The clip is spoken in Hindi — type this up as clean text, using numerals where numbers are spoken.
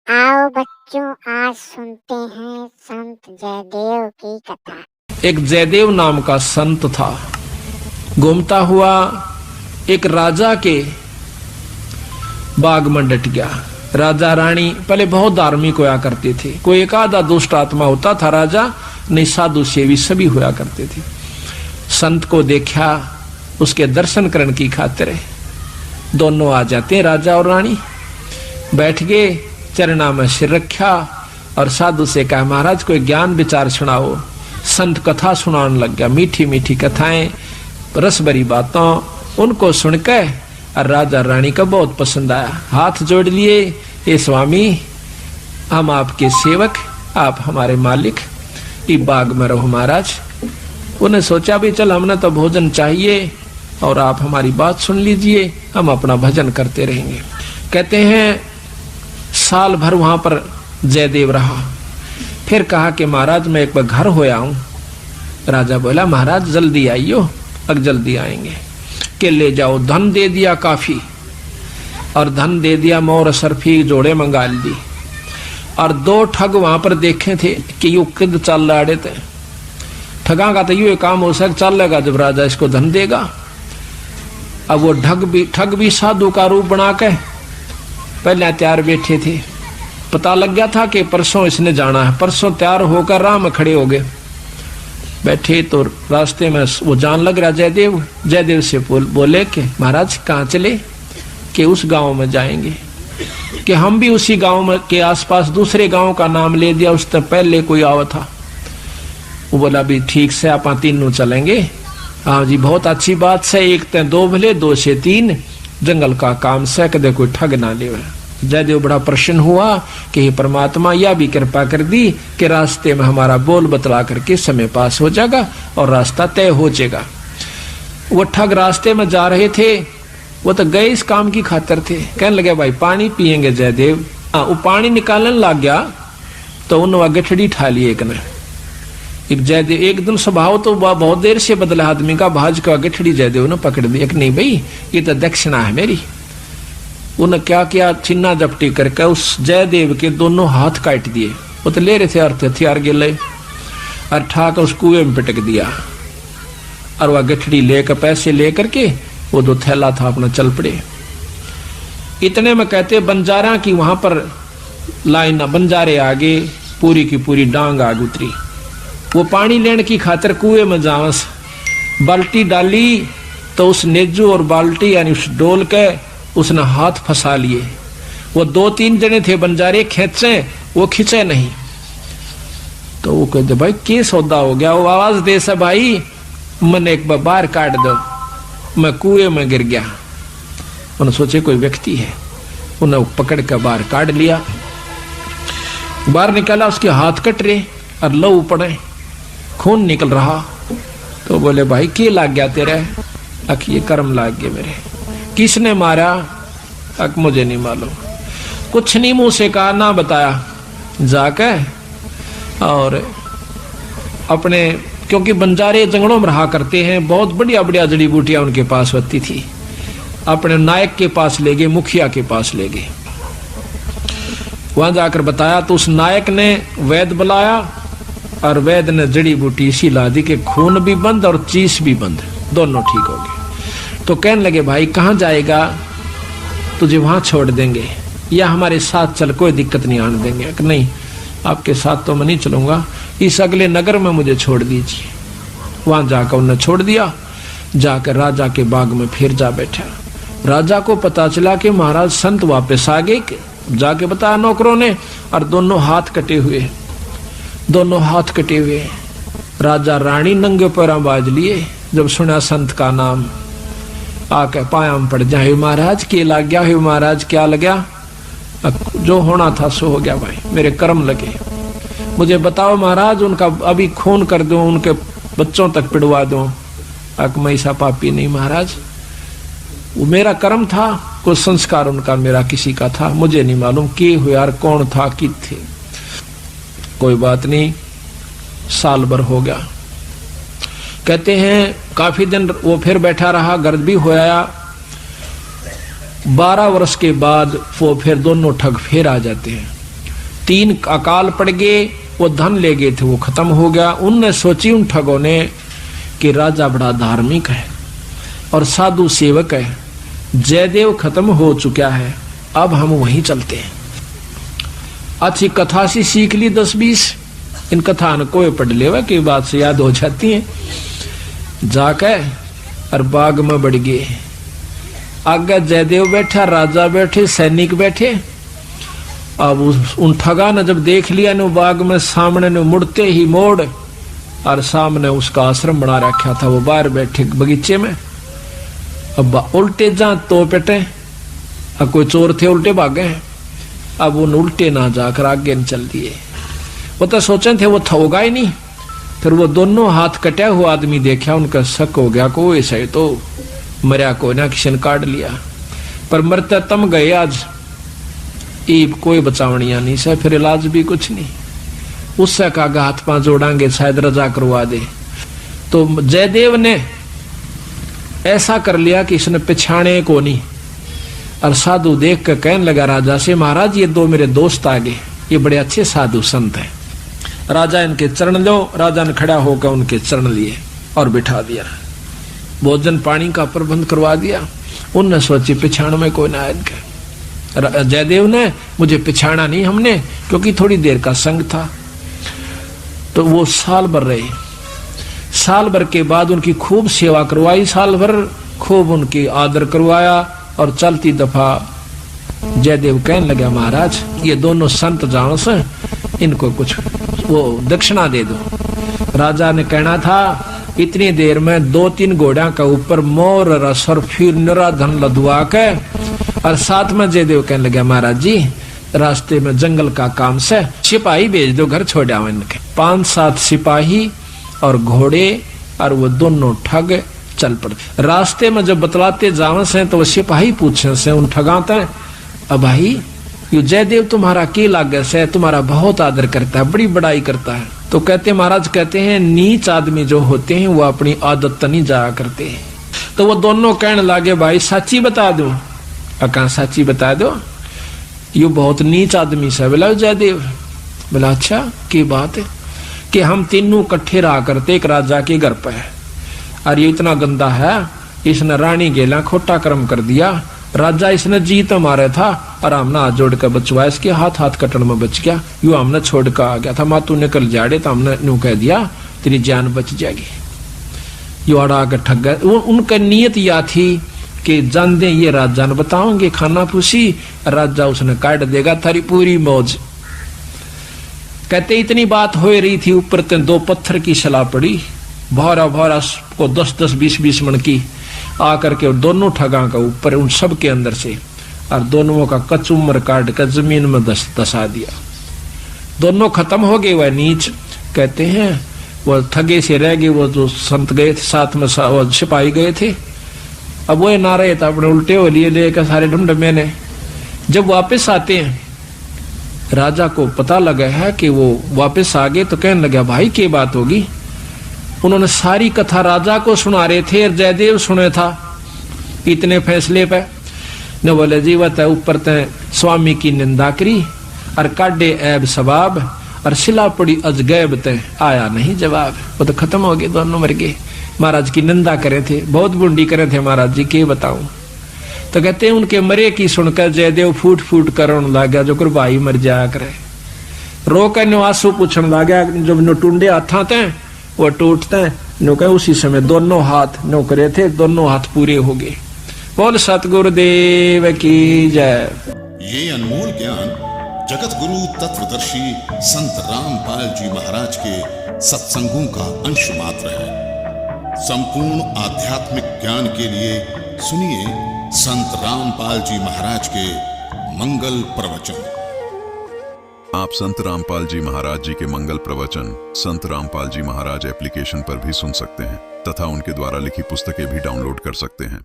आओ बच्चों, आज सुनते हैं संत जयदेव की कथा। एक जयदेव नाम का संत था। घूमता हुआ एक राजा के बाग में डट गया। राजा रानी पहले बहुत धार्मिक होया करते थे। कोई एक आधा दुष्ट आत्मा होता था राजा, नहीं साधु सेवी सभी होया करते थे। संत को देखा, उसके दर्शन करने की खातिर दोनों आ जाते, राजा और रानी। बैठ गए, चरणा में सिर रखा और साधु से कहा, महाराज कोई ज्ञान विचार सुनाओ। संत कथा सुनाने लग गया, मीठी मीठी कथाएं, रस भरी बातों। उनको सुनकर और राजा रानी का बहुत पसंद आया। हाथ जोड़ लिए, ये स्वामी हम आपके सेवक, आप हमारे मालिक, इस बाग में रहो महाराज। उन्हें सोचा भी चल हमने तो भोजन चाहिए और आप हमारी बात सुन लीजिए, हम अपना भजन करते रहेंगे। कहते हैं साल भर वहां पर जयदेव रहा। फिर कहा कि महाराज मैं एक बार घर होया हूं। राजा बोला महाराज जल्दी आइयो। अब जल्दी आएंगे कि ले जाओ। धन दे दिया काफी, और धन दे दिया, मोर सरफी जोड़े मंगा दी। और दो ठग वहां पर देखे थे कि यू किद चल रहे थे। ठगा का तो यू काम हो सक चलेगा जब राजा इसको धन देगा। अब वो ठग भी साधु का रूप बना के पहले तैयार बैठे थे। पता लग गया था कि परसों इसने जाना है। परसों तैयार होकर राह में खड़े हो गए। बैठे तो रास्ते में वो जान लग रहा जयदेव से बोले कि महाराज कहाँ चले? कि उस गांव में जाएंगे। कि हम भी उसी गांव में के आसपास दूसरे गांव का नाम ले दिया, उससे पहले कोई आवा था। वो बोला भी ठीक से आप तीनों चलेंगे। हाँ जी बहुत अच्छी बात से, एक ते दो भले, दो से तीन, जंगल का काम से कदे कोई ठग ना ले। जयदेव बड़ा प्रसन्न हुआ कि हे परमात्मा यह भी कृपा कर दी कि रास्ते में हमारा बोल बतला करके समय पास हो जाएगा और रास्ता तय हो जाएगा। वो ठग रास्ते में जा रहे थे, वो तो गए इस काम की खातिर थे। कहने लगे भाई पानी पिएंगे जयदेव। वो पानी निकालने लग गया तो उन्होंने गठड़ी ठा ली एक ने। जयदेव एक दिन स्वभाव तो बहुत देर से बदला आदमी का, भाज का गठड़ी जयदेव ने पकड़ दी। एक नहीं भाई ये तो दक्षिणा है मेरी। उन्हें क्या किया, छिन्ना जपटी करके उस जयदेव के दोनों हाथ काट दिए। वो तो ले रहे थे अर्थ हथियार गिले, और ठाकर उस कुएं में पिटक दिया। और वह गठड़ी लेकर पैसे लेकर के वो दो थैला था अपना चल पड़े। इतने में कहते बंजारा की वहां पर लाइन, बंजारे आगे पूरी की पूरी डांग आग उतरी। वो पानी लेने की खातिर कुएं में जावस बाल्टी डाली तो उस नेजू और बाल्टी यानी उस डोल के उसने हाथ फंसा लिए। वो दो तीन जने थे बंजारे, खेचे वो खिंचे नहीं। तो वो कहते भाई क्या सौदा हो गया? वो आवाज दे से भाई मैंने एक बार बाहर काट दो, मैं कुएं में गिर गया। उन्होंने सोचे कोई व्यक्ति है, उन्हें पकड़ कर बाहर काट लिया। बाहर निकाला, उसके हाथ कट रहे और लहू पड़े, खून निकल रहा। तो बोले भाई क्या लाग गया तेरे? अख ये कर्म लाग गए मेरे। किसने मारा? अक मुझे नहीं मालूम। कुछ नहीं मुंह से कहा, ना बताया। जाके और अपने, क्योंकि बंजारे जंगलों में रहा करते हैं, बहुत बढ़िया बढ़िया जड़ी बूटियां उनके पास होती थी। अपने नायक के पास ले गए, मुखिया के पास ले गए। वहां जाकर बताया तो उस नायक ने वैद्य बुलाया और वैद्य ने जड़ी बूटी इसी ला दी कि खून भी बंद और चीस भी बंद, दोनों ठीक हो गए। तो कहने लगे भाई कहाँ जाएगा? तुझे वहां छोड़ देंगे या हमारे साथ चल, कोई दिक्कत नहीं आने देंगे। नहीं आपके साथ तो मैं नहीं चलूंगा, इस अगले नगर में मुझे छोड़ दीजिए। वहां जाकर उन्हें छोड़ दिया। जाकर राजा के बाग में फिर जा बैठा। राजा को पता चला कि महाराज संत वापस आ गए। जाके बताया नौकरों ने, और दोनों हाथ कटे हुए, दोनों हाथ कटे हुए। राजा रानी नंगे पैरों बाज लिए जब सुना संत का नाम। आके पाया में पड़ जाए, महाराज के लग गया है? महाराज क्या लगा? जो होना था सो हो गया भाई, मेरे कर्म लगे। मुझे बताओ महाराज, उनका अभी खून कर दो, उनके बच्चों तक पिड़वा दो। अक मैं ऐसा पापी नहीं महाराज, वो मेरा कर्म था, कोई संस्कार उनका मेरा किसी का था, मुझे नहीं मालूम कि हुआ, कौन था, कि थे। कोई बात नहीं, साल भर हो गया। कहते हैं काफी दिन वो फिर बैठा रहा, गर्द भी होया। 12 वर्ष के बाद वो फिर दोनों ठग फिर आ जाते हैं। 3 अकाल पड़ गए, वो धन ले गए थे वो खत्म हो गया। उनने सोची उन ठगों ने कि राजा बड़ा धार्मिक है और साधु सेवक है, जयदेव खत्म हो चुका है, अब हम वहीं चलते हैं। अच्छी कथा सी सीख ली 10-20, इन कथा न कोई पढ़ लेवा की बात से याद हो जाती है। जाकर और बाग में बढ़ गए, आगे जयदेव बैठा, राजा बैठे, सैनिक बैठे। अब उन ठगा ने जब देख लिया न बाग में सामने ने मुड़ते ही मोड़, और सामने उसका आश्रम बना रखा था, वो बाहर बैठे बगीचे में। अब उल्टे जा तो पेटे, अब कोई चोर थे उल्टे भागे हैं, अब उन उल्टे ना जाकर आगे न चल दिए। वो तो सोचे थे वो होगा ही नहीं। फिर वो दोनों हाथ कटा हुआ आदमी देखा, उनका शक हो गया को ऐसा तो मरिया को ना किसी ने काट लिया, पर मरते तम गए आज, ईब कोई बचावनिया नहीं से, फिर इलाज भी कुछ नहीं। उससे कहा हाथ पांव जोड़ांगे शायद रजा करवा दे। तो जयदेव ने ऐसा कर लिया कि इसने पिछाने को नहीं, और साधु देख कर कहने लगा राजा से, महाराज ये 2 मेरे दोस्त आ गए, ये बड़े अच्छे साधु संत हैं, राजा इनके चरण लो। राजा ने खड़ा होकर उनके चरण लिए और बिठा दिया, भोजन पानी का प्रबंध करवा दिया। उनने सोची पिछाण में कोई ना आए। जयदेव ने मुझे पिछाड़ा नहीं हमने, क्योंकि थोड़ी देर का संग था। तो वो साल भर रहे, साल भर के बाद उनकी खूब सेवा करवाई, साल भर खूब उनकी आदर करवाया। और चलती दफा जयदेव कहने लगा, महाराज ये दोनों संत जानो से, इनको कुछ वो दक्षिणा दे दो। राजा ने कहना था इतनी देर में 2-3 घोड़ा का ऊपर मोर रस और फिर निराधन लदवा के, और साथ में जयदेव कहने लगा, महाराज जी रास्ते में जंगल का काम से सिपाही भेज दो, घर छोड़ आओ इनके। 5-7 सिपाही और घोड़े, और वो दोनों ठग चल पड़ते। रास्ते में जब बतलाते जावे से तो वो सिपाही पूछे से उन ठगाते, अब भाई ये जयदेव तुम्हारा के लागे से, तुम्हारा बहुत आदर करता है, बड़ी बड़ाई करता है। तो कहते महाराज कहते हैं नीच आदमी जो होते हैं वो अपनी आदत नहीं जाया करते हैं। तो वो दोनों कहने लगे, भाई सच्ची बता दो। कहा सच्ची बता दो, ये बहुत नीच आदमी से। बोला जयदेव, बोला अच्छा की बात है, कि हम तीनों इकट्ठे रहा करते एक राजा के घर पे, और ये इतना गंदा है, इसने रानी गेला खोटा कर्म कर दिया। राजा इसने जीत मारे था और हमने हाथ जोड़ कर बचवाया, इसके हाथ कटन में बच गया। यू हमने छोड़ कर आ गया था, मातू ने कल जाड़े तो हमने यूं कह दिया तेरी जान बच जाएगी। यू अड़ा कर ठग गए। उनका नियत यह थी कि जान दे ये राजा ने बताओगे खाना फूसी, राजा उसने काट देगा थारी पूरी मौज। कहते इतनी बात हो रही थी, ऊपर ते 2 पत्थर की सलाह पड़ी, भारा भारा को 10-10 20-20 मन की आकर के दोनों ठगा का ऊपर उन सब के अंदर से, और दोनों का कचुम्बर काट कर जमीन में दसा दिया। दोनों खत्म हो गए। वह नीच कहते हैं वो ठगे से रह गए, वो जो संत गए थे साथ में वो सिपाही गए थे, अब वो ना रहे था, अपने उल्टे हो लिए लेकर सारे ढूंढे ने। जब वापस आते हैं राजा को पता लगा है कि वो वापस आ गए, तो कहने लगा भाई क्या बात होगी। उन्होंने सारी कथा राजा को सुना रहे थे और जयदेव सुने था इतने फैसले पे। न बोले जी वह ऊपर तय स्वामी की निंदा करी और काटे ऐब सवाब, और सिला पड़ी अजगैब तय आया नहीं जवाब। वो तो खत्म हो गए, दोनों मर गए। महाराज की निंदा करे थे, बहुत बुंडी करे थे महाराज जी, के बताऊं। तो कहते हैं उनके मरे की सुनकर जयदेव फूट फूट कर लगा, जो कर भाई मर जाया करे। रो कर आंसू पूछने लगा, जब नो टूंडे हाथा थे वो टूटते नो कहे उसी समय दोनों हाथ नो करे थे, दोनों हाथ पूरे हो गए। बोल सतगुरुदेव की जय। ये अनमोल ज्ञान जगत गुरु तत्वदर्शी संत रामपाल जी महाराज के सत्संगों का अंश मात्र है। संपूर्ण आध्यात्मिक ज्ञान के लिए सुनिए संत रामपाल जी महाराज के मंगल प्रवचन। आप संत रामपाल जी महाराज जी के मंगल प्रवचन संत रामपाल जी महाराज एप्लीकेशन पर भी सुन सकते हैं तथा उनके द्वारा लिखी पुस्तकें भी डाउनलोड कर सकते हैं।